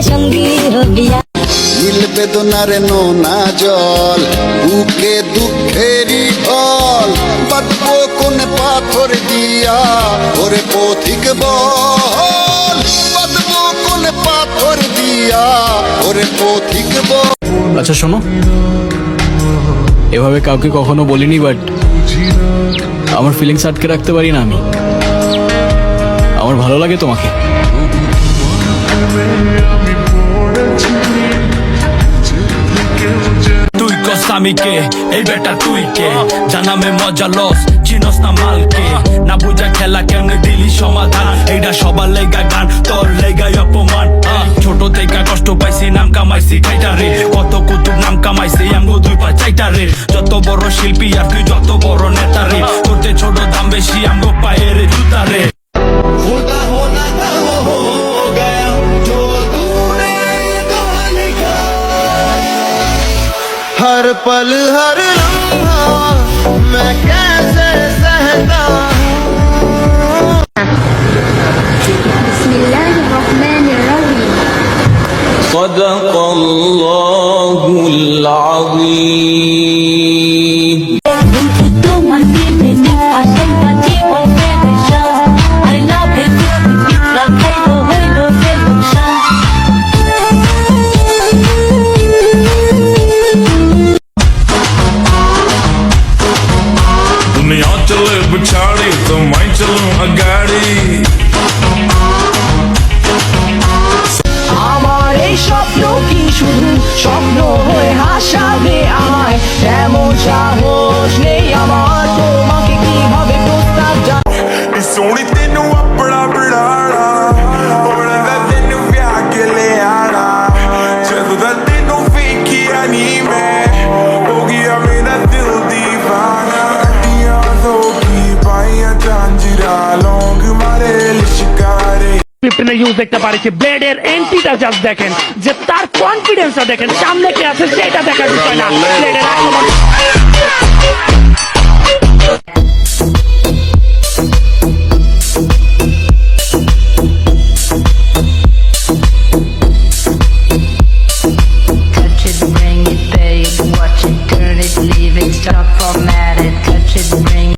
সঙ্গী হবিয়া নীল বেদনার নোনা জল বুকে দুঃখেরই ঢল বাঁধবো কোন পাথর দিয়া ওরে পথিক বল বাঁধবো কোন পাথর দিয়া ওরে পথিক বল। আচ্ছা শোনো, এভাবে কাউকে কখনো বলিনি, বাট আমার ফিলিংস আটকে রাখতে পারি না আমি। আমার ভালো লাগে তোমাকে। তুই কস আমি কে, এই বেটা তুই কে? জানামে মজা লস, চিনস না মালকে। না বুঝা খেলা কেমনে দিলি সমাধান, এইটা সবার লেগা গান, তোর লেগাই অপমান। ছোট থেকে কষ্ট পাইছি, নাম কামাইছি খাইটারে, কত কুতুব নাম কামাইছি আমগো দুই পা চাইটারে। যত বড় শিল্পী আর তুই যত বড় নেতারে, তোরতে ছোট দাম বেশি আমগো পায়ের জুতারে। हर पल हर लम्हा मैं कैसे सहता बिस्मिल्लाहिर्रहमानिर्रहीम सदक़ल्लाहुल आज़ीम। তোমার প্রেমে আশাই বাঁচি বলতে নেশা আই লাভ ইউ পিছলা খাইলো হইলো সেলুশা दुनिया चले पिछाड़ी तो मैं चलूं अगाड़ी। আমার এই স্বপ্ন কি শুধু স্বপ্ন হয়ে হাসাবে আমায়, তেমন সাহস নেই আমার তোমাকে কিভাবে প্রস্তাব ਸੋਹਣੀ ਤੈਨੂੰ ਆਪਣਾ ਬਣਾਣਾ ਹੋਣਾ ਦਾ ਤੈਨੂੰ ਵਿਆਹ ਕੇ ਲੈ ਆਣਾ ਜਦੋਂ ਦਾ ਤੈਨੂੰ ਵੇਖਿਆ ਨੀ ਮੈਂ ਹੋ ਗਿਆ ਮੇਰਾ ਦਿਲ دیਵਾਨਾ ਅੱਡੀਆਂ ਤੋਂ ਕੀ ਪਾਈਆਂ ਜਾਂਜੀਰਾ ਲੌਂਗ ਮਾਰੇ ਲਿਸ਼ਕਾਰੇ ইউজ দেখতে পারেছি। ব্লেডের এন্ট্রিটা জাস্ট দেখেন, যে তার কনফিডেন্সটা দেখেন, সামনে কে আছে সেটা দেখার বিষয় না, ব্লেডের আক্রমণ